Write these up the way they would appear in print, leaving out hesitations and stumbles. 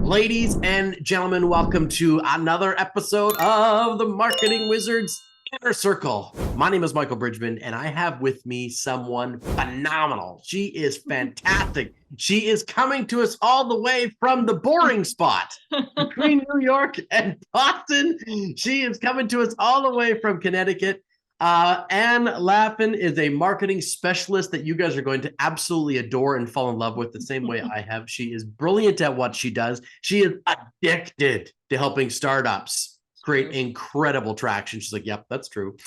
Ladies and gentlemen, welcome to another episode of the Marketing Wizards Inner Circle. My name is Michael Bridgman, and I have with me someone phenomenal. She is fantastic. She is coming to us all the way from the boring spot between New York and Boston. She is coming to us all the way from Connecticut. Anne Laffin is a marketing specialist that you guys are going to absolutely adore and fall in love with the same way I have. She is brilliant at what she does. She is addicted to helping startups create incredible traction. She's like, yep, that's true.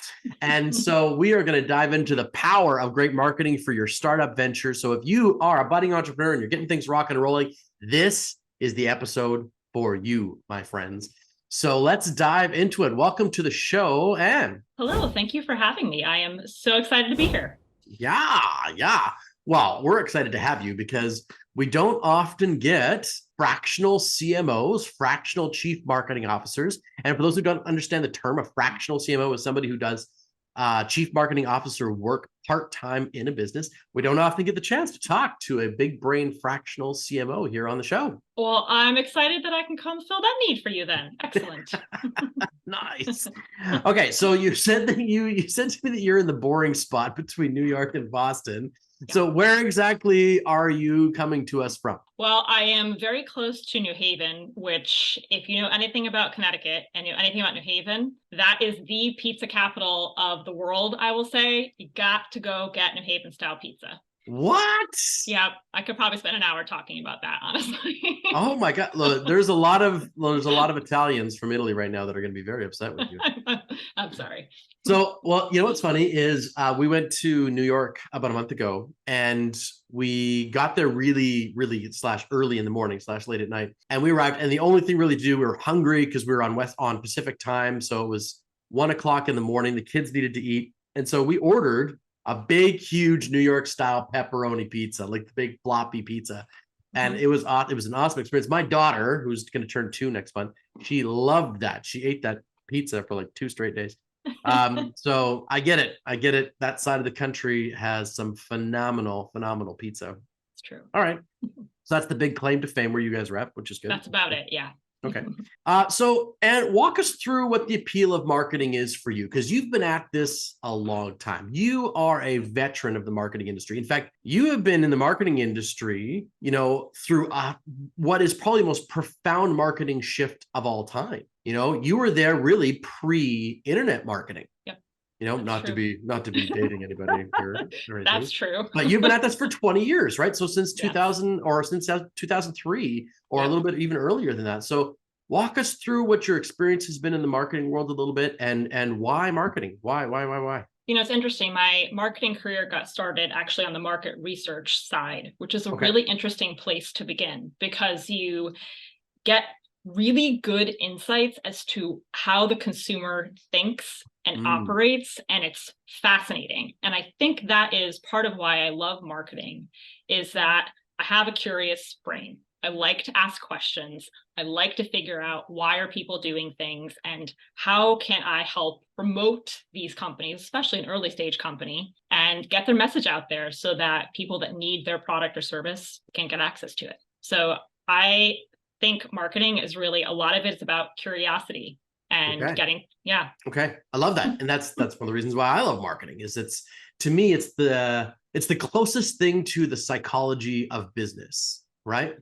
And so we are going to dive into the power of great marketing for your startup venture. So if you are a budding entrepreneur and you're getting things rocking and rolling, this is the episode for you, my friends. So let's dive into it. Welcome to the show, Anne. Hello, thank you for having me. I am so excited to be here. Yeah. Well, we're excited to have you because we don't often get fractional CMOs, fractional chief marketing officers. And for those who don't understand the term, a fractional CMO is somebody who does chief marketing officer work part-time in a business. We don't often get the chance to talk to a big brain fractional CMO here on the show. Well, I'm excited that I can come fill that need for you then. Excellent. Nice. Okay, so you said that you said to me that you're in the boring spot between New York and Boston. Yeah. So where exactly are you coming to us from? Well, I am very close to New Haven, which if you know anything about Connecticut and you know anything about New Haven, that is the pizza capital of the world, I will say. You got to go get New Haven style pizza. What? Yeah, I could probably spend an hour talking about that, honestly. Oh my God. Look, there's a lot of Italians from Italy right now that are going to be very upset with you. I'm sorry. So, well, you know what's funny is we went to New York about a month ago, and we got there really early in the morning / late at night, and we arrived. And the only thing really to do, we were hungry because we were on Pacific time, so it was 1 o'clock in the morning. The kids needed to eat, and so we ordered a big, huge New York style pepperoni pizza, like the big floppy pizza. And it was an awesome experience. My daughter, who's going to turn 2 next month, she loved that. She ate that pizza for like 2 straight days. So I get it. That side of the country has some phenomenal pizza. It's true. All right. So that's the big claim to fame where you guys rep, which is good. That's about it. Yeah. Okay. So, and walk us through what the appeal of marketing is for you, because you've been at this a long time. You are a veteran of the marketing industry. In fact, you have been in the marketing industry, through what is probably the most profound marketing shift of all time. You were there really pre-internet marketing. Yep. Not to be dating anybody or anything. That's true. But you've been at this for 20 years, right? So since 2000 or since 2003 or a little bit even earlier than that. So walk us through what your experience has been in the marketing world a little bit and why marketing? Why? It's interesting. My marketing career got started actually on the market research side, which is a really interesting place to begin because you get really good insights as to how the consumer thinks and operates, and it's fascinating. And I think that is part of why I love marketing, is that I have a curious brain. I like to ask questions. I like to figure out why are people doing things and how can I help promote these companies, especially an early stage company, and get their message out there so that people that need their product or service can get access to it. So I think marketing is really, a lot of it is about curiosity and getting. Okay. I love that. And that's one of the reasons why I love marketing is to me, it's the closest thing to the psychology of business, right?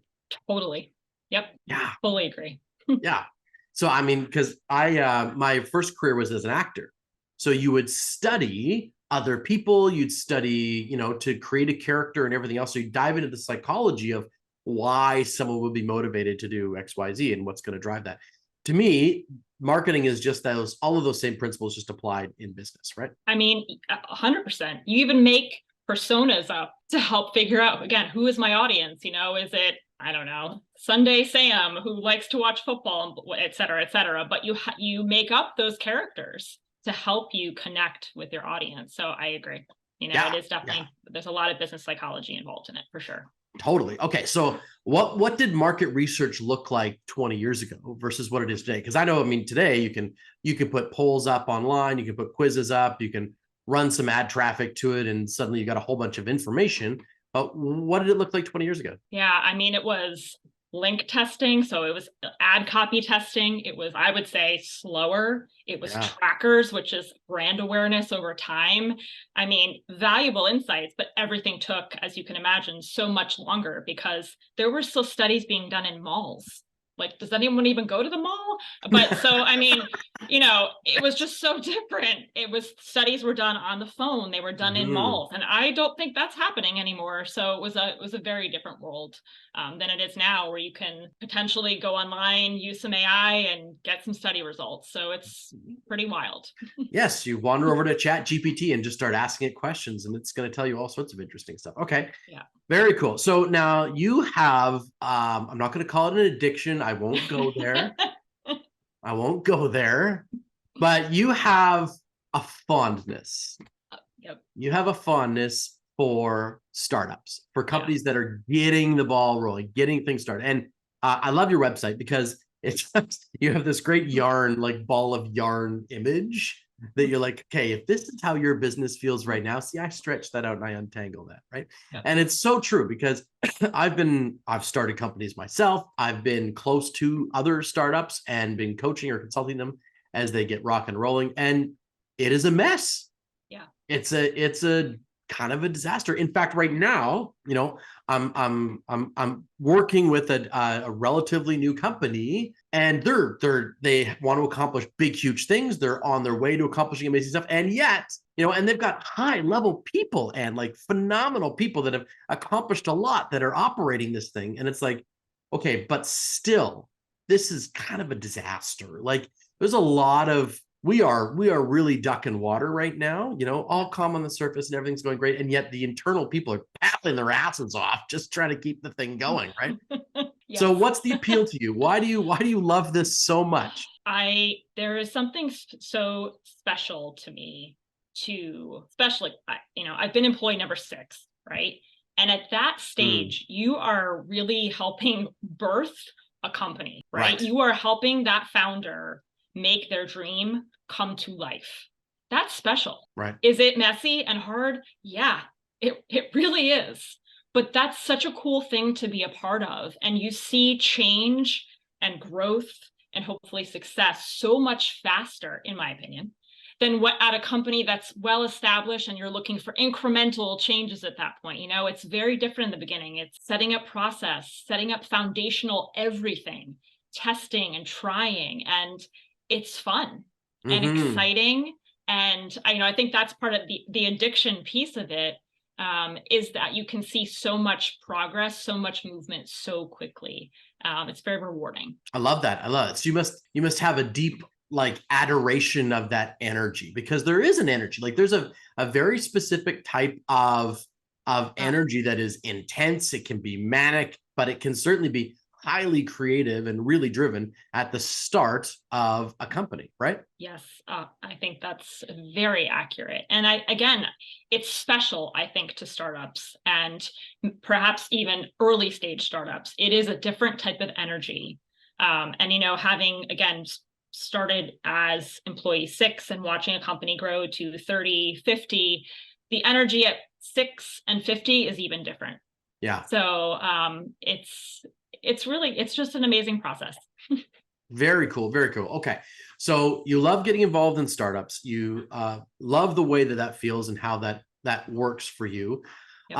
Totally. Yep. Yeah. Fully agree. Yeah. So, I mean, because my first career was as an actor. So you would study other people, you'd study, to create a character and everything else. So you dive into the psychology of why someone would be motivated to do X, Y, Z and what's going to drive that. To me, marketing is just all of those same principles just applied in business, right? I mean, 100%. You even make personas up to help figure out, again, who is my audience? Is it, I don't know, Sunday Sam who likes to watch football, et cetera, but you make up those characters to help you connect with your audience. So I agree. It is definitely, there's a lot of business psychology involved in it for sure. Totally. Okay. So what did market research look like 20 years ago versus what it is today? Because I know, today you can put polls up online, you can put quizzes up, you can run some ad traffic to it, and suddenly you got a whole bunch of information. What did it look like 20 years ago? Yeah. It was link testing. So it was ad copy testing. It was, I would say, slower. It was trackers, which is brand awareness over time. I mean, valuable insights, but everything took, as you can imagine, so much longer because there were still studies being done in malls. Like, does anyone even go to the mall? But so, I mean, it was just so different. It was, studies were done on the phone. They were done in malls. And I don't think that's happening anymore. So it was a very different world than it is now, where you can potentially go online, use some AI and get some study results. So it's pretty wild. Yes, you wander over to Chat GPT and just start asking it questions, and it's going to tell you all sorts of interesting stuff. Okay. Yeah. Very cool. So now you have, I'm not going to call it an addiction. I won't go there. I won't go there. But you have a fondness. Yep. You have a fondness for startups, for companies that are getting the ball rolling, getting things started. And I love your website because it's you have this great yarn, like ball of yarn image that you're like, okay, if this is how your business feels right now, see, I stretch that out and I untangle that, right? Yeah. And it's so true because I've started companies myself. I've been close to other startups and been coaching or consulting them as they get rock and rolling. And it is a mess. Yeah. It's a kind of a disaster. In fact, right now, I'm working with a relatively new company, and they want to accomplish big, huge things. They're on their way to accomplishing amazing stuff, and yet, and they've got high level people and like phenomenal people that have accomplished a lot that are operating this thing, and it's like, okay, but still, this is kind of a disaster. Like, there's a lot of we are really ducking water right now, all calm on the surface and everything's going great. And yet the internal people are paddling their asses off, just trying to keep the thing going. Right. Yes. So what's the appeal to you? Why do you love this so much? There is something so special to me especially, I've been employee number 6, right? And at that stage, you are really helping birth a company, right? You are helping that founder make their dream come to life. That's special. Right. Is it messy and hard? Yeah, it really is. But that's such a cool thing to be a part of. And you see change and growth and hopefully success so much faster, in my opinion, than what at a company that's well established and you're looking for incremental changes at that point. It's very different in the beginning. It's setting up process, setting up foundational everything, testing and trying, and it's fun and exciting. And I think that's part of the addiction piece of it, is that you can see so much progress, so much movement so quickly. It's very rewarding. I love that. So you must have a deep like adoration of that energy, because there is an energy. Like, there's a very specific type of energy that is intense. It can be manic, but it can certainly be highly creative and really driven at the start of a company, right? Yes, I think that's very accurate. And again, it's special, I think, to startups and perhaps even early stage startups. It is a different type of energy. And, having, again, started as employee 6 and watching a company grow to 30, 50, the energy at 6 and 50 is even different. Yeah. So it's just an amazing process. Very cool. Very cool. Okay. So you love getting involved in startups. You love the way that feels and how that works for you. Yep.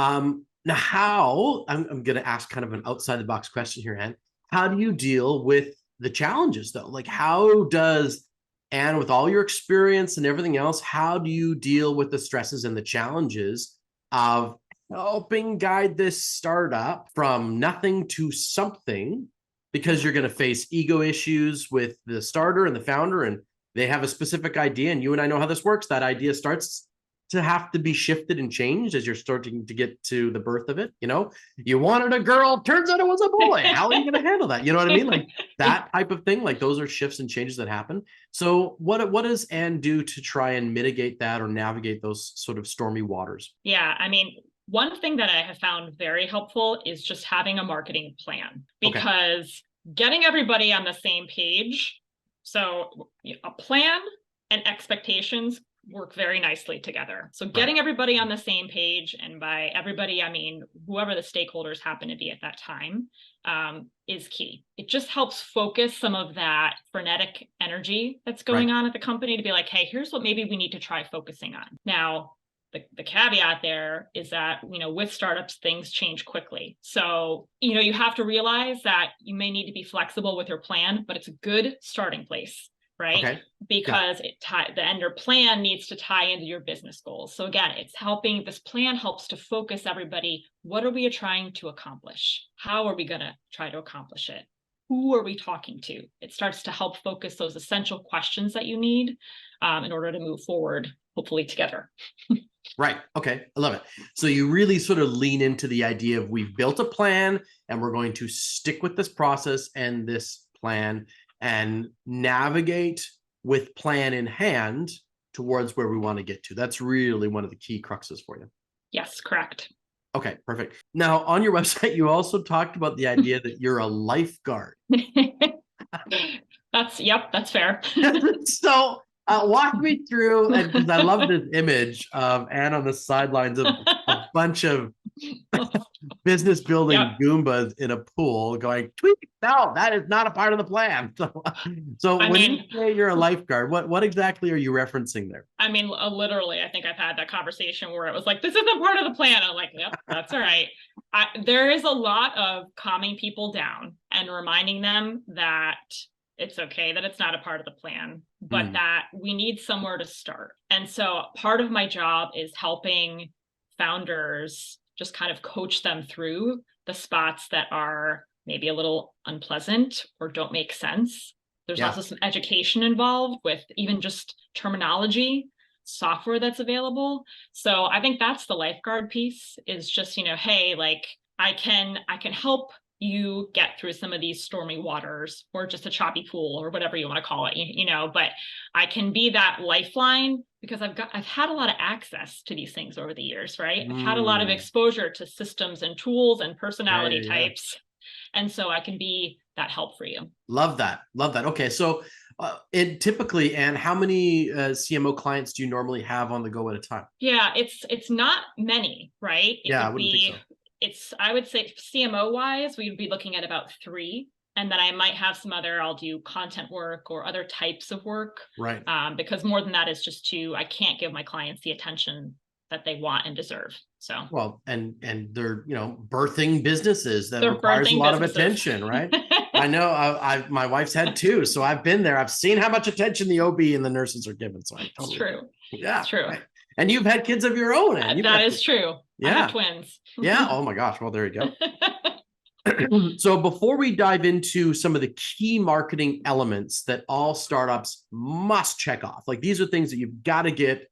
Now, how, I'm going to ask kind of an outside the box question here, Anne. How do you deal with the challenges though? Like, how does, Anne, with all your experience and everything else, how do you deal with the stresses and the challenges of helping guide this startup from nothing to something? Because you're going to face ego issues with the starter and the founder, and they have a specific idea, and you and I know how this works. That idea starts to have to be shifted and changed as you're starting to get to the birth of it. You wanted a girl, turns out it was a boy. How are you going to handle that? You know what I mean? Like that type of thing. Like, those are shifts and changes that happen. So what does Anne do to try and mitigate that or navigate those sort of stormy waters? Yeah, I mean, one thing that I have found very helpful is just having a marketing plan, because getting everybody on the same page, so a plan and expectations work very nicely together. So getting everybody on the same page, and by everybody, I mean whoever the stakeholders happen to be at that time, is key. It just helps focus some of that frenetic energy that's going on at the company to be like, hey, here's what maybe we need to try focusing on. Now, the caveat there is that, with startups, things change quickly. So, you have to realize that you may need to be flexible with your plan, but it's a good starting place, right? Okay. Because the ender plan needs to tie into your business goals. So again, this plan helps to focus everybody. What are we trying to accomplish? How are we going to try to accomplish it? Who are we talking to? It starts to help focus those essential questions that you need in order to move forward, hopefully together. Right. Okay. I love it. So you really sort of lean into the idea of we've built a plan and we're going to stick with this process and this plan and navigate with plan in hand towards where we want to get to. That's really one of the key cruxes for you. Yes, correct. Okay, perfect. Now, on your website, you also talked about the idea that you're a lifeguard. That's fair. So walk me through, and because I love this image of Anne on the sidelines of a bunch of business building Goombas in a pool going, tweet, no, that is not a part of the plan. So when you say you're a lifeguard, what exactly are you referencing there? I mean, literally, I think I've had that conversation where it was like, this isn't part of the plan. I'm like, yep, that's all right. There is a lot of calming people down and reminding them that it's okay that it's not a part of the plan, but that we need somewhere to start. And so part of my job is helping founders just kind of coach them through the spots that are maybe a little unpleasant or don't make sense. There's also some education involved with even just terminology, software that's available. So I think that's the lifeguard piece, is just, hey, like I can help you get through some of these stormy waters or just a choppy pool or whatever you want to call it, but I can be that lifeline because I've had a lot of access to these things over the years, right? I've had a lot of exposure to systems and tools and personality types. And so I can be that help for you. Love that. Okay. So typically, and how many CMO clients do you normally have on the go at a time? Yeah, it's not many, right? I wouldn't think so. I would say CMO wise, we would be looking at about 3. And then I might have some I'll do content work or other types of work. Right. Because more than that is just I can't give my clients the attention that they want and deserve. So, well, and they're, birthing businesses that requires a lot of attention, right? I know my wife's had 2, so I've been there. I've seen how much attention the OB and the nurses are given. So it's true. Yeah. It's true. Right. And you've had kids of your own. That is true. Yeah. I have twins. Yeah. Oh my gosh. Well, there you go. So before we dive into some of the key marketing elements that all startups must check off, like these are things that you've got to get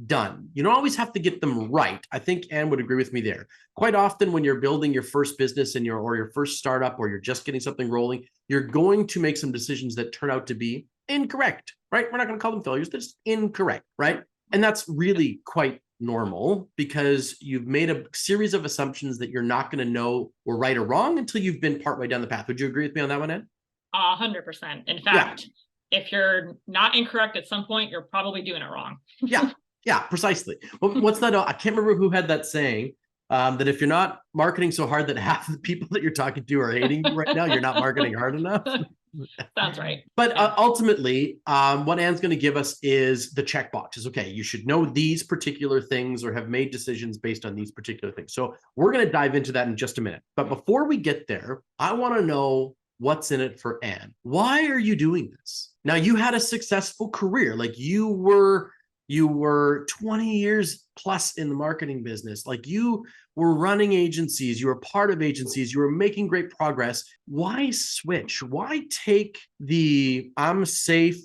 done. You don't always have to get them right. I think Anne would agree with me there. Quite often when you're building your first business and or your first startup, or you're just getting something rolling, you're going to make some decisions that turn out to be incorrect, right? We're not going to call them failures. They're just incorrect, right? And that's really quite normal because you've made a series of assumptions that you're not going to know were right or wrong until you've been partway down the path. Would you agree with me on that one, Ed? 100%. In fact, if you're not incorrect at some point, you're probably doing it wrong. Yeah, precisely. What's that? I can't remember who had that saying, that if you're not marketing so hard that half of the people that you're talking to are hating you right now, you're not marketing hard enough. Sounds right. But ultimately, what Anne's going to give us is the checkboxes. Okay, you should know these particular things or have made decisions based on these particular things. So we're going to dive into that in just a minute. But before we get there, I want to know what's in it for Anne. Why are you doing this? Now, you had a successful career. Like you were 20 years plus in the marketing business. Like you were running agencies, you were part of agencies, you were making great progress. Why switch? Why take the I'm safe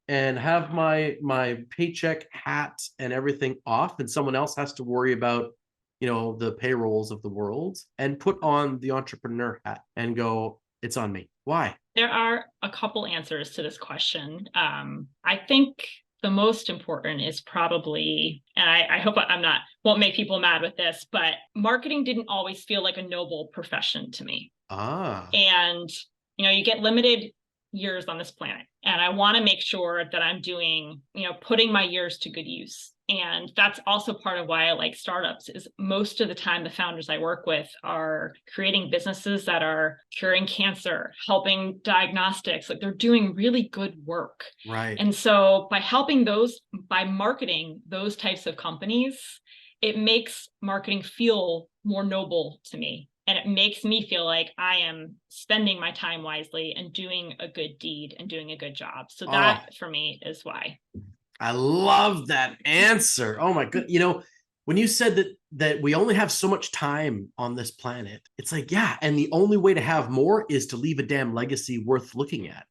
and have my paycheck hat and everything off, and someone else has to worry about, the payrolls of the world, and put on the entrepreneur hat and go, it's on me? Why? There are a couple answers to this question. I think the most important is probably, and I hope won't make people mad with this, but marketing didn't always feel like a noble profession to me. Ah. And, you get limited years on this planet, and I want to make sure that I'm doing, putting my years to good use. And that's also part of why I like startups, is most of the time the founders I work with are creating businesses that are curing cancer, helping diagnostics, like they're doing really good work. Right. And so by marketing those types of companies, it makes marketing feel more noble to me. And it makes me feel like I am spending my time wisely and doing a good deed and doing a good job. So that for me is why. I love that answer. Oh my good. When you said that we only have so much time on this planet, it's like, yeah. And the only way to have more is to leave a damn legacy worth looking at.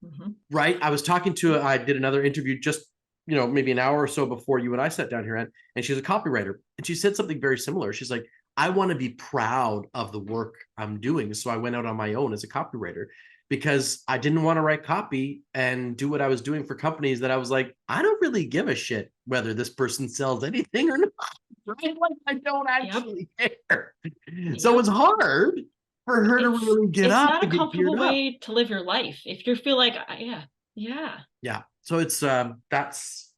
Mm-hmm. Right. I did another interview just, maybe an hour or so before you and I sat down here, and she's a copywriter, and she said something very similar. She's like, I want to be proud of the work I'm doing. So I went out on my own as a copywriter, because I didn't want to write copy and do what I was doing for companies that I was like, I don't really give a shit whether this person sells anything or not. Right? Like, I don't actually care. So it's hard for her to really get up. It's not a comfortable way to live your life if you feel like, yeah. So it's that's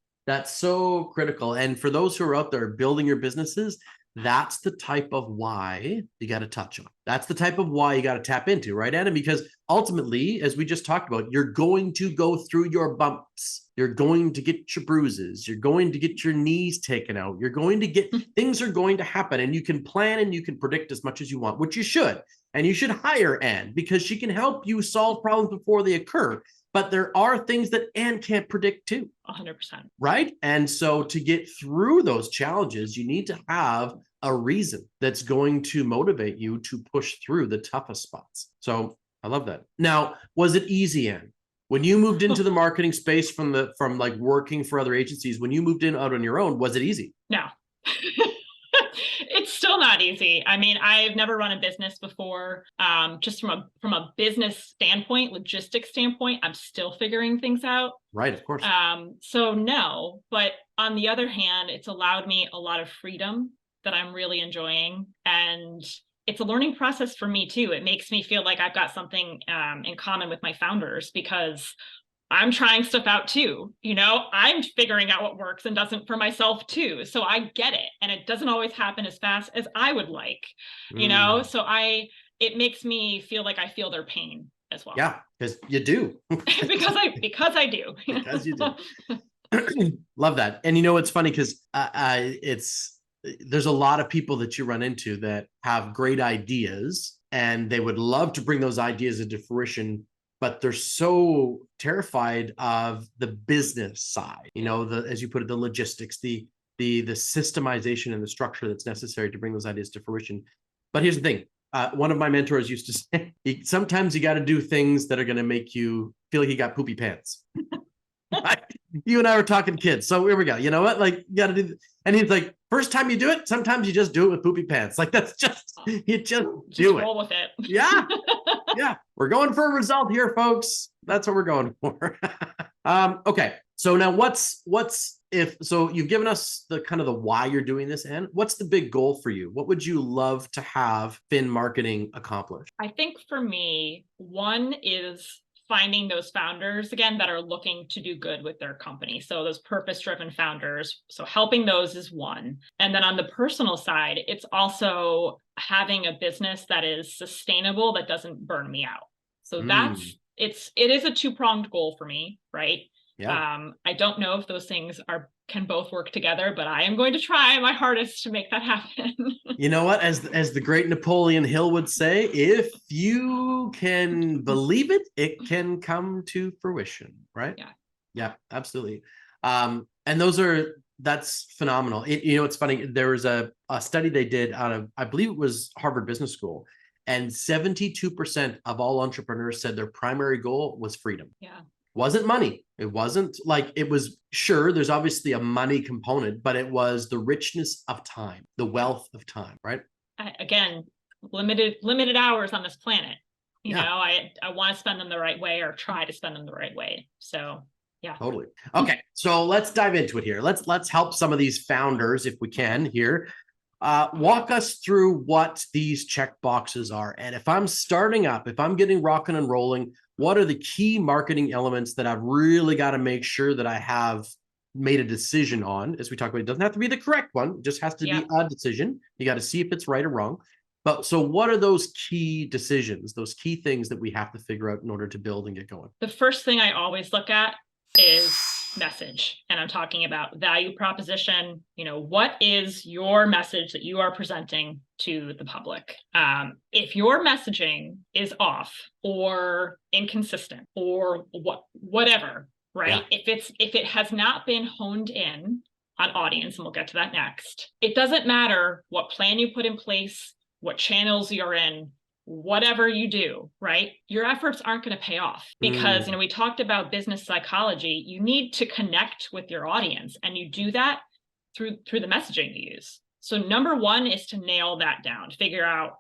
so critical. And for those who are out there building your businesses, that's the type of why you got to touch on. That's the type of why you got to tap into, right, Anna? Because ultimately, as we just talked about, you're going to go through your bumps. You're going to get your bruises. You're going to get your knees taken out. You're going to get, things are going to happen, and you can plan and you can predict as much as you want, which you should. And you should hire Anne, because she can help you solve problems before they occur. But there are things that Anne can't predict too. 100%. Right? And so to get through those challenges, you need to have a reason that's going to motivate you to push through the toughest spots. So I love that. Now, was it easy, Anne? When you moved into the marketing space from like working for other agencies, when you moved in out on your own, was it easy? No. It's still not easy. I mean, I've never run a business before. Just from a business standpoint, logistics standpoint, I'm still figuring things out. Right, of course. So no, but on the other hand, it's allowed me a lot of freedom that I'm really enjoying. And it's a learning process for me too. It makes me feel like I've got something in common with my founders, because I'm trying stuff out too. I'm figuring out what works and doesn't for myself too. So I get it. And it doesn't always happen as fast as I would like, so it makes me feel like I feel their pain as well. Yeah, because you do. because I do. Because you do. Love that. And it's funny, because there's a lot of people that you run into that have great ideas, and they would love to bring those ideas into fruition, but they're so terrified of the business side, as you put it, the logistics, the systemization and the structure that's necessary to bring those ideas to fruition. But here's the thing. One of my mentors used to say, sometimes you got to do things that are going to make you feel like you got poopy pants. You and I were talking kids. So here we go. You know what? Like, you got to do. And he's like, first time you do it, sometimes you just do it with poopy pants. Like, that's you just do it. Roll with it. Yeah. Yeah. We're going for a result here, folks. That's what we're going for. Okay. So now so you've given us the kind of the why you're doing this, Anne. What's the big goal for you? What would you love to have Finn Marketing accomplish? I think for me, one is finding those founders, again, that are looking to do good with their company. So those purpose-driven founders. So helping those is one. And then on the personal side, it's also having a business that is sustainable, that doesn't burn me out. So it is a two-pronged goal for me, right? Yeah. I don't know if those things can both work together, but I am going to try my hardest to make that happen. You know what? As the great Napoleon Hill would say, if you can believe it, it can come to fruition, right? Yeah. Yeah, absolutely. And that's phenomenal. It's funny. There was a study they did out of, I believe it was Harvard Business School, and 72% of all entrepreneurs said their primary goal was freedom. Yeah. Wasn't money. It wasn't like, it was, sure, there's obviously a money component, but it was the richness of time, the wealth of time, right? Again, limited hours on this planet. I want to spend them the right way, or try to spend them the right way. So yeah. Totally. Okay. So let's dive into it here. Let's help some of these founders, if we can, here. Walk us through what these check boxes are. And if I'm starting up, if I'm getting rocking and rolling, what are the key marketing elements that I've really got to make sure that I have made a decision on? As we talk about, it doesn't have to be the correct one. It just has to be a decision. You got to see if it's right or wrong. But so what are those key decisions, those key things that we have to figure out in order to build and get going? The first thing I always look at is message. And I'm talking about value proposition. What is your message that you are presenting to the public? If your messaging is off or inconsistent or whatever, right? Yeah. If it has not been honed in on audience, and we'll get to that next, it doesn't matter what plan you put in place, what channels you're in, whatever you do, right? Your efforts aren't going to pay off because, we talked about business psychology. You need to connect with your audience, and you do that through the messaging you use. So number one is to nail that down, figure out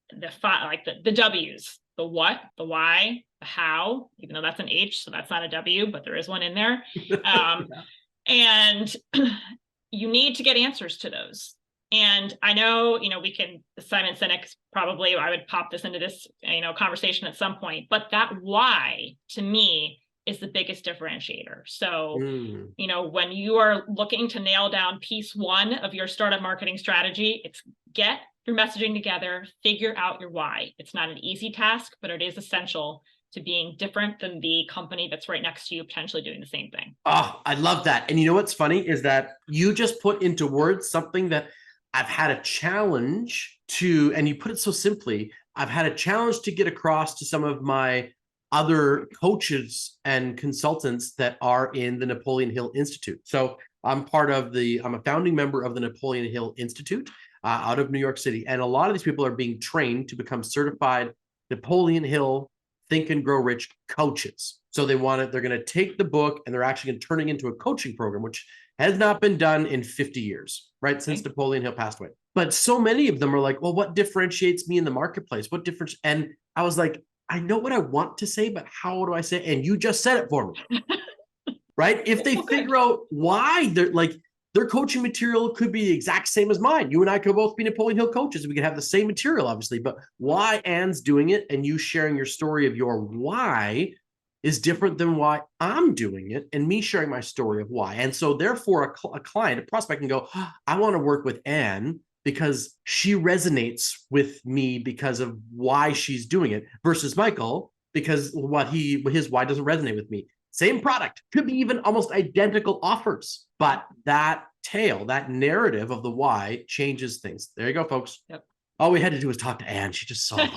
the W's, the what, the why, the how, even though that's an H, so that's not a W, but there is one in there. And you need to get answers to those. And I know, we can, Simon Sinek, probably, I would pop this into this, conversation at some point, but that why to me is the biggest differentiator. So, when you are looking to nail down piece one of your startup marketing strategy, it's get your messaging together, figure out your why. It's not an easy task, but it is essential to being different than the company that's right next to you, potentially doing the same thing. Oh, I love that. And what's funny is that you just put into words something that I've had a challenge to, and you put it so simply, I've had a challenge to get across to some of my other coaches and consultants that are in the Napoleon Hill Institute. So I'm a founding member of the Napoleon Hill Institute out of New York City. And a lot of these people are being trained to become certified Napoleon Hill Think and Grow Rich coaches. So they're going to take the book and they're actually going to turn it into a coaching program, which has not been done in 50 years, right? Since Napoleon Hill passed away. But so many of them are like, well, what differentiates me in the marketplace? What difference? And I was like, I know what I want to say, but how do I say it? And you just said it for me, right? If they figure out why their coaching material could be the exact same as mine. You and I could both be Napoleon Hill coaches. We could have the same material, obviously, but why Anne's doing it and you sharing your story of your why is different than why I'm doing it and me sharing my story of why. And so therefore a client, a prospect can go, I want to work with Anne because she resonates with me because of why she's doing it versus Michael, because his why doesn't resonate with me. Same product, could be even almost identical offers, but that narrative of the why changes things. There you go, folks. Yep. All we had to do was talk to Anne. She just saw it.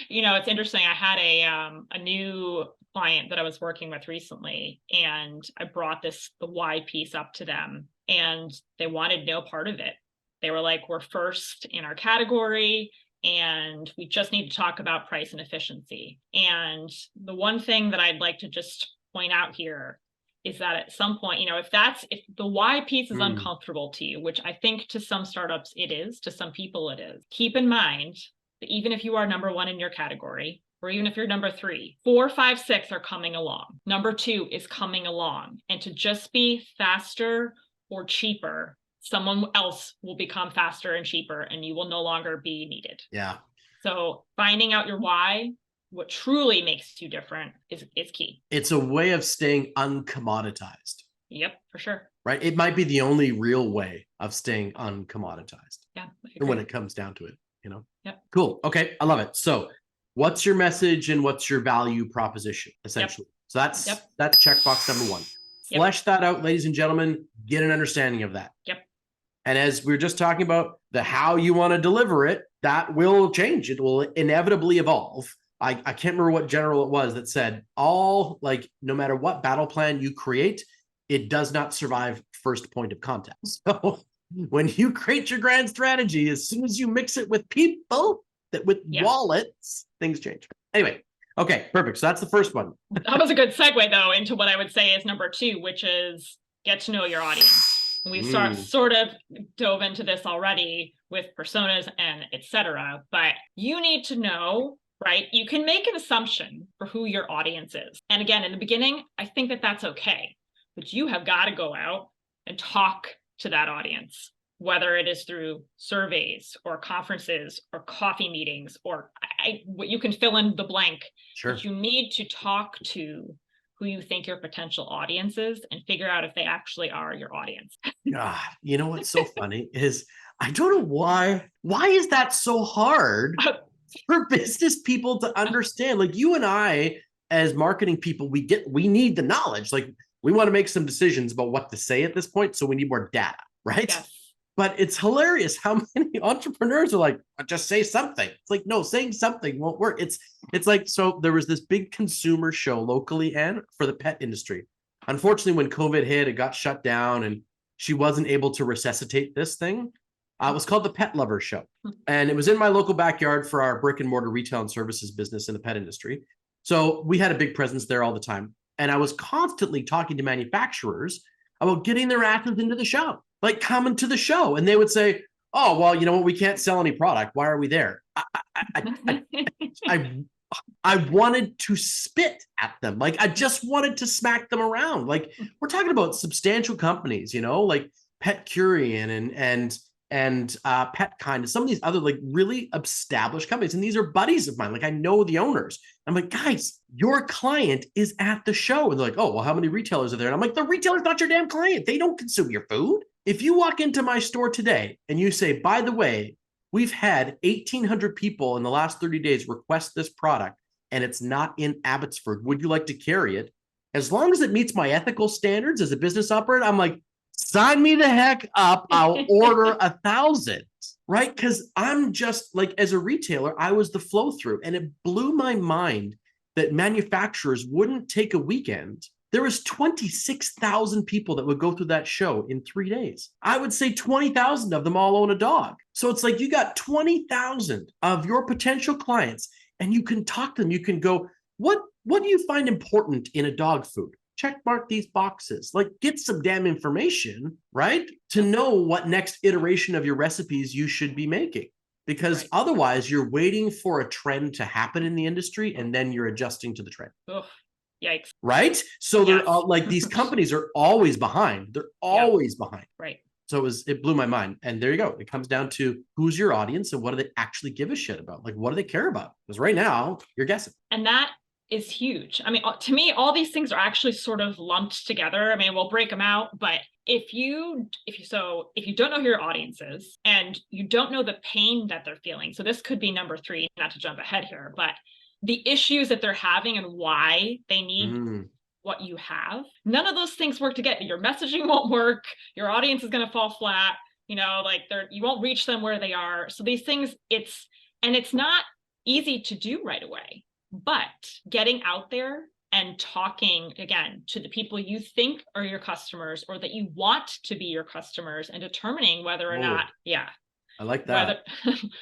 It's interesting. I had a new client that I was working with recently, and I brought the why piece up to them, and they wanted no part of it. They were like, we're first in our category, and we just need to talk about price and efficiency. And the one thing that I'd like to just point out here is that at some point, if the why piece is uncomfortable to you, which I think to some startups it is, to some people it is, keep in mind that even if you are number one in your category, or even if you're number 3, 4, 5, 6 are coming along. Number 2 is coming along. And to just be faster or cheaper, someone else will become faster and cheaper, and you will no longer be needed. Yeah. So finding out your why, what truly makes you different is key. It's a way of staying uncommoditized. Yep, for sure. Right. It might be the only real way of staying uncommoditized. Yeah. And when it comes down to it, Yep. Cool. Okay. I love it. So what's your message and what's your value proposition, essentially? Yep. So that's checkbox number 1. Yep. Flesh that out, ladies and gentlemen, get an understanding of that. Yep. And as we were just talking about the how you want to deliver it, that will change. It will inevitably evolve. I can't remember what general it was that said no matter what battle plan you create, it does not survive first point of contact. So when you create your grand strategy, as soon as you mix it with people, wallets, things change. Anyway, okay, perfect. So that's the first one. That was a good segue, though, into what I would say is number 2, which is get to know your audience. And we've sort of dove into this already with personas and etc. But you need to know, right? You can make an assumption for who your audience is. And again, in the beginning, I think that that's okay. But you have got to go out and talk to that audience. whether it is through surveys or conferences or coffee meetings, or you can fill in the blank. Sure. But you need to talk to who you think your potential audience is and figure out if they actually are your audience. God, you know what's so funny is I don't know why is that so hard for business people to understand? Like you and I, as marketing people, we need the knowledge. Like we want to make some decisions about what to say at this point. So we need more data, right? Yes. But it's hilarious how many entrepreneurs are like, just say something. It's like, no, saying something won't work. It's like, so there was this big consumer show locally and for the pet industry. Unfortunately, when COVID hit, it got shut down and she wasn't able to resuscitate this thing. It was called the Pet Lover Show. And it was in my local backyard for our brick and mortar retail and services business in the pet industry. So we had a big presence there all the time. And I was constantly talking to manufacturers about getting their asses into the show, like coming to the show. And they would say, oh, well, you know what? We can't sell any product. Why are we there? I wanted to spit at them. Like I just wanted to smack them around. Like we're talking about substantial companies, you know, like Pet Curian and Pet Kind and some of these other like really established companies. And these are buddies of mine. Like I know the owners. I'm like, guys, your client is at the show. And they're like, oh, well, how many retailers are there? And I'm like, the retailer's not your damn client. They don't consume your food. If you walk into my store today and you say, by the way, we've had 1,800 people in the last 30 days request this product and it's not in Abbotsford, would you like to carry it? As long as it meets my ethical standards as a business operator, I'm like, sign me the heck up. I'll order 1,000, right? Because I'm just like, as a retailer, I was the flow through, and it blew my mind that manufacturers wouldn't take a weekend. There was 26,000 people that would go through that show in 3 days. I would say 20,000 of them all own a dog. So it's like you got 20,000 of your potential clients, and you can talk to them. You can go, what do you find important in a dog food? Check mark these boxes, like get some damn information, right? To know what next iteration of your recipes you should be making. Because otherwise you're waiting for a trend to happen in the industry and then you're adjusting to the trend. Ugh, yikes. Right? So they're like, these companies are always behind. They're always behind. Right. So it blew my mind. And there you go. It comes down to who's your audience and what do they actually give a shit about? Like, what do they care about? Because right now you're guessing. And that is huge. I mean, to me, all these things are actually sort of lumped together. I mean, we'll break them out, but if you don't know who your audience is and you don't know the pain that they're feeling, so this could be number 3, not to jump ahead here, but the issues that they're having and why they need what you have, none of those things work together. Your messaging won't work. Your audience is going to fall flat. You know, like you won't reach them where they are. So these things, it's not easy to do right away. But getting out there and talking again to the people you think are your customers or that you want to be your customers and determining whether or not, I like that.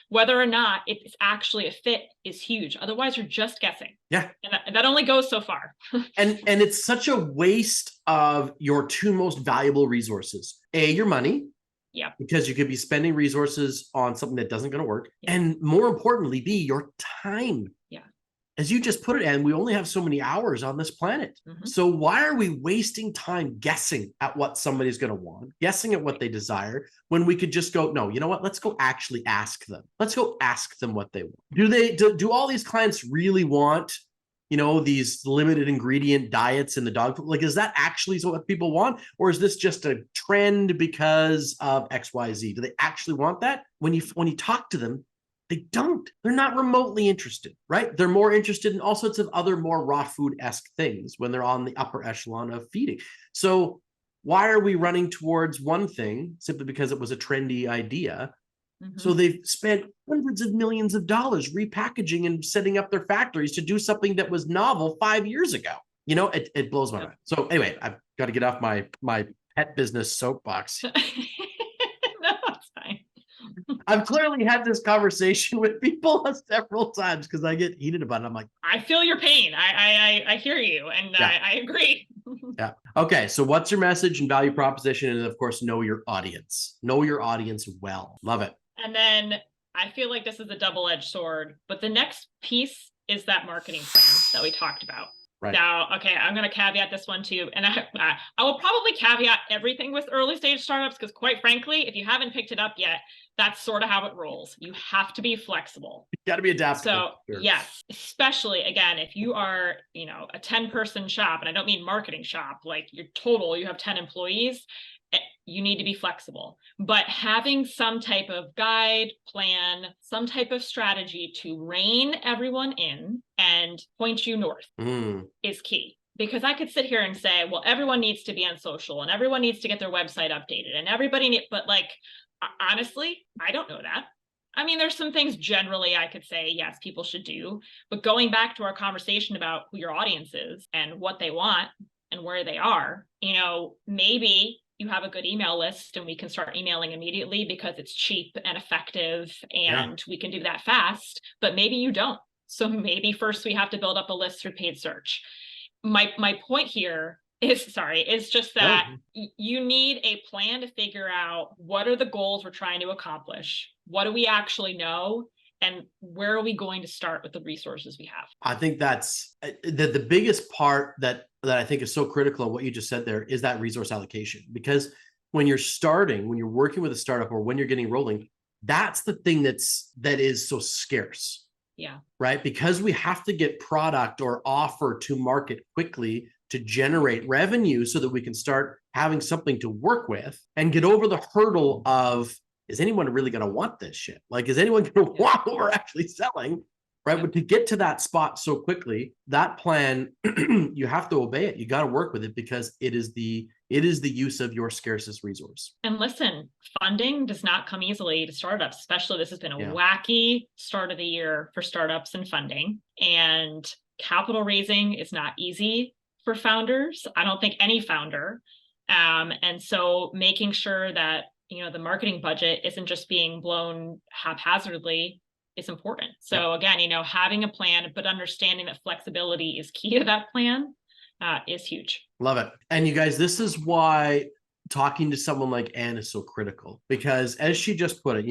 Whether or not it's actually a fit is huge. Otherwise, you're just guessing. Yeah. And that only goes so far. and it's such a waste of your 2 most valuable resources. A, your money. Yeah. Because you could be spending resources on something that doesn't going to work. Yeah. And more importantly, B, your time. Yeah. As you just put it, and we only have so many hours on this planet. Mm-hmm. So why are we wasting time guessing at what somebody's going to want, guessing at what they desire, when we could just go, no, you know what? Let's go actually ask them. Let's go ask them what they want. Do all these clients really want, you know, these limited ingredient diets in the dog food? Like, is that actually what people want? Or is this just a trend because of XYZ? Do they actually want that? When you talk to them, they don't. They're not remotely interested, right? They're more interested in all sorts of other more raw food-esque things when they're on the upper echelon of feeding. So why are we running towards one thing simply because it was a trendy idea? Mm-hmm. So they've spent hundreds of millions of dollars repackaging and setting up their factories to do something that was novel 5 years ago. You know, it blows my mind. So anyway, I've got to get off my pet business soapbox. I've clearly had this conversation with people several times because I get heated about it. I'm like, I feel your pain. I hear you, and I agree. Yeah. Okay. So what's your message and value proposition? And of course, know your audience. Know your audience well. Love it. And then I feel like this is a double-edged sword, but the next piece is that marketing plan that we talked about. Right. Now, okay, I'm going to caveat this one too. And I will probably caveat everything with early stage startups because quite frankly, if you haven't picked it up yet, that's sort of how it rolls. You have to be flexible. You got to be adaptable. So yes, especially again, if you are, a 10-person shop, and I don't mean marketing shop, like you have 10 employees, you need to be flexible, but having some type of guide, plan, some type of strategy to rein everyone in and point you north is key. Because I could sit here and say, well, everyone needs to be on social and everyone needs to get their website updated and but like, honestly, I don't know that. I mean, there's some things generally I could say, yes, people should do, but going back to our conversation about who your audience is and what they want and where they are, maybe you have a good email list and we can start emailing immediately because it's cheap and effective and we can do that fast, but maybe you don't. So maybe first we have to build up a list through paid search. My point here is just that you need a plan to figure out what are the goals we're trying to accomplish? What do we actually know? And where are we going to start with the resources we have? I think that's the biggest part that I think is so critical in what you just said there is that resource allocation. Because when you're working with a startup or when you're getting rolling, that's the thing that is so scarce. Yeah. Right. Because we have to get product or offer to market quickly to generate revenue so that we can start having something to work with and get over the hurdle of, is anyone really going to want this shit? Like, is anyone going to want what we're actually selling? Right. But to get to that spot so quickly, that plan, you have to obey it. You got to work with it because it is the use of your scarcest resource. And listen, funding does not come easily to startups, especially this has been a wacky start of the year for startups and funding. And capital raising is not easy for founders. I don't think any founder. And so making sure that the marketing budget isn't just being blown haphazardly is important. So again, having a plan, but understanding that flexibility is key to that plan is huge. Love it. And you guys, this is why talking to someone like Anne is so critical, because as she just put it,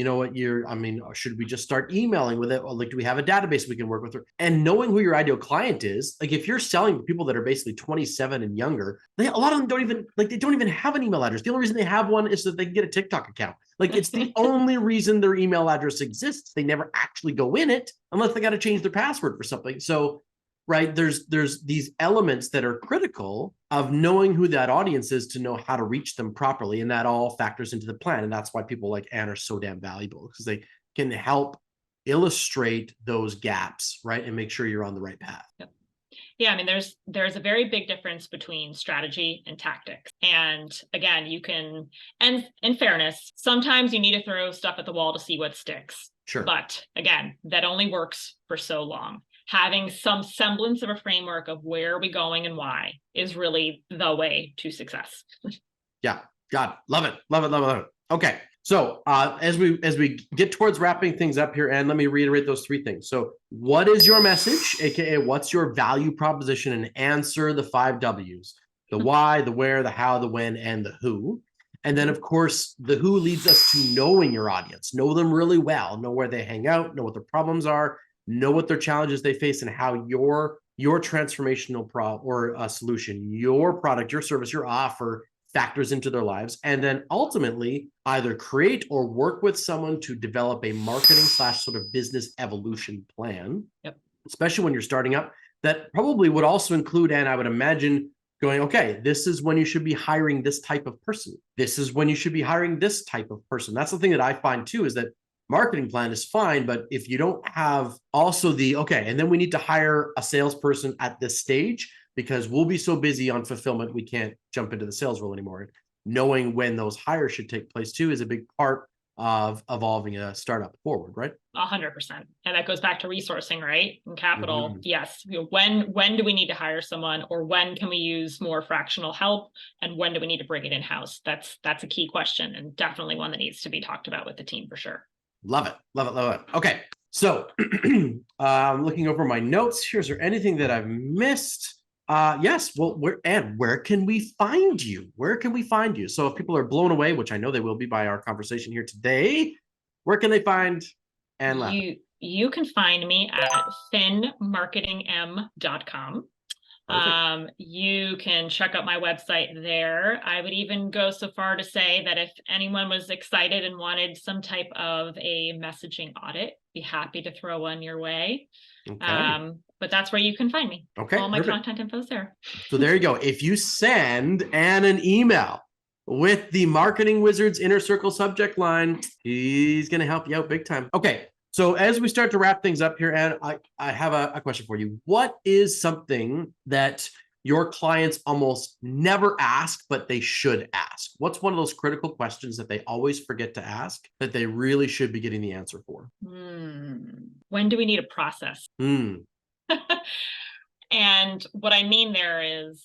should we just start emailing with it? Or like, do we have a database we can work with her? And knowing who your ideal client is, like if you're selling to people that are basically 27 and younger, a lot of them don't even have an email address. The only reason they have one is so that they can get a TikTok account. Like it's the only reason their email address exists. They never actually go in it unless they got to change their password for something. So right, there's these elements that are critical of knowing who that audience is to know how to reach them properly. And that all factors into the plan. And that's why people like Anne are so damn valuable, because they can help illustrate those gaps, right? And make sure you're on the right path. Yep. Yeah, I mean, there's a very big difference between strategy and tactics. And again, and in fairness, sometimes you need to throw stuff at the wall to see what sticks. Sure. But again, that only works for so long. Having some semblance of a framework of where are we going and why is really the way to success. Yeah, God, love it, love it, love it, love it. Okay, so as we get towards wrapping things up here, and let me reiterate those three things. So, what is your message, aka what's your value proposition, and answer the 5 W's: the why, the where, the how, the when, and the who. And then, of course, the who leads us to knowing your audience, know them really well, know where they hang out, know what their problems are, know what their challenges they face, and how your transformational solution, your product, your service, your offer factors into their lives. And then ultimately either create or work with someone to develop a marketing / sort of business evolution plan, especially when you're starting up. That probably would also include, and I would imagine, going, okay, this is when you should be hiring this type of person. This is when you should be hiring this type of person. That's the thing that I find too, is that marketing plan is fine, but if you don't have also and then we need to hire a salesperson at this stage because we'll be so busy on fulfillment, we can't jump into the sales role anymore. Knowing when those hires should take place too is a big part of evolving a startup forward, right? 100%. And that goes back to resourcing, right? And capital. Yes. When do we need to hire someone, or when can we use more fractional help? And when do we need to bring it in-house? That's a key question, and definitely one that needs to be talked about with the team for sure. Love it. Love it. Love it. Okay. So looking over my notes here, is there anything that I've missed? Yes. Well, where can we find you? Where can we find you? So if people are blown away, which I know they will be by our conversation here today, where can they find Anne Laffin? You can find me at finmarketingm.com. You can check out my website there. I would even go so far to say that if anyone was excited and wanted some type of a messaging audit, be happy to throw one your way. Okay. But that's where you can find me. Okay. All my Perfect. contact info is there. So there you go. If you send Ann an email with the Marketing Wizards Inner Circle subject line, he's going to help you out big time. Okay. So as we start to wrap things up here, Ann, I have a question for you. What is something that your clients almost never ask, but they should ask? What's one of those critical questions that they always forget to ask that they really should be getting the answer for? When do we need a process? And what I mean there is,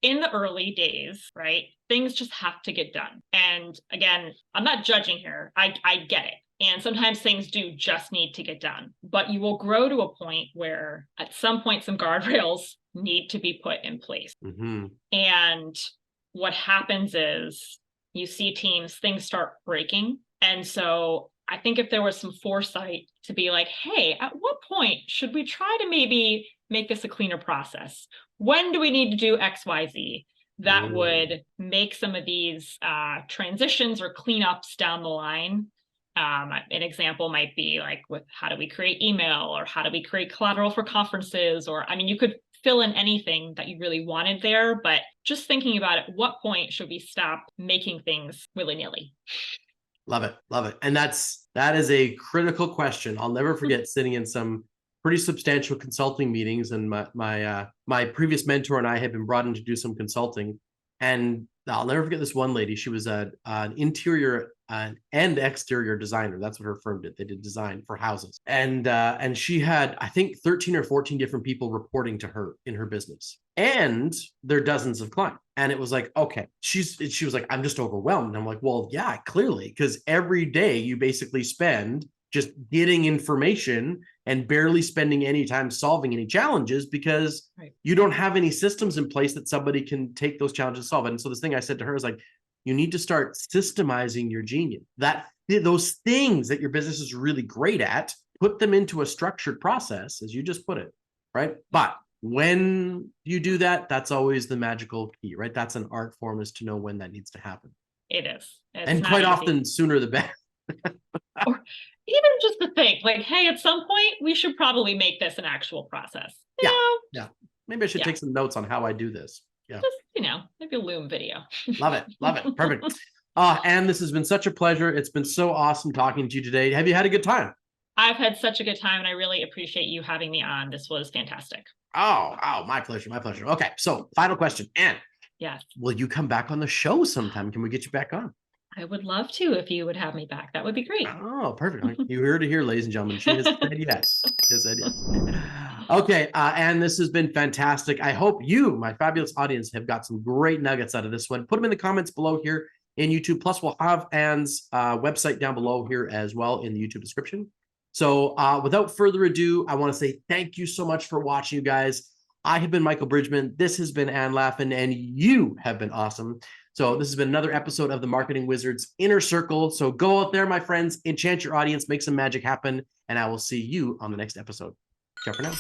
in the early days, right, things just have to get done. And again, I'm not judging here. I get it. And sometimes things do just need to get done. But you will grow to a point where at some point, some guardrails need to be put in place. And what happens is you see teams, things start breaking. And so I think if there was some foresight to be like, hey, at what point should we try to maybe make this a cleaner process? When do we need to do X, Y, Z? That would make some of these transitions or cleanups down the line. An example might be like with how do we create email, or how do we create collateral for conferences? Or, I mean, you could fill in anything that you really wanted there, but just thinking about at what point should we stop making things willy-nilly? Love it. Love it. And that is a critical question. I'll never forget sitting in some pretty substantial consulting meetings, and my previous mentor and I had been brought in to do some consulting. And I'll never forget this one lady. She was an interior and exterior designer. That's what her firm did. They did design for houses. And she had, I think, 13 or 14 different people reporting to her in her business. And there are dozens of clients. And it was like, okay, she was like, I'm just overwhelmed. And I'm like, well, yeah, clearly, because every day you basically spend just getting information and barely spending any time solving any challenges, because you don't have any systems in place that somebody can take those challenges and solve it. And so this thing I said to her is like, you need to start systemizing your genius. Those things that your business is really great at, put them into a structured process, as you just put it, right? But when you do that, that's always the magical key, right? That's an art form, is to know when that needs to happen. It is. And quite often sooner the better. Or even just to think like, hey, at some point we should probably make this an actual process. Yeah. Maybe I should take some notes on how I do this. Yeah. Just, maybe a Loom video. Love it. Love it. Perfect. And this has been such a pleasure. It's been so awesome talking to you today. Have you had a good time? I've had such a good time, and I really appreciate you having me on. This was fantastic. Oh, my pleasure. My pleasure. Okay. So final question. Ann. Yes. Will you come back on the show sometime? Can we get you back on? I would love to, if you would have me back. That would be great. Oh, perfect. You heard it here, ladies and gentlemen. She has said yes. She has said yes. Okay, and this has been fantastic. I hope you, my fabulous audience, have got some great nuggets out of this one. Put them in the comments below here in YouTube. Plus, we'll have Ann's website down below here as well in the YouTube description. So without further ado, I want to say thank you so much for watching, you guys. I have been Michael Bridgman. This has been Ann Laffin, and you have been awesome. So this has been another episode of the Marketing Wizards Inner Circle. So go out there, my friends, enchant your audience, make some magic happen, and I will see you on the next episode. Ciao for now.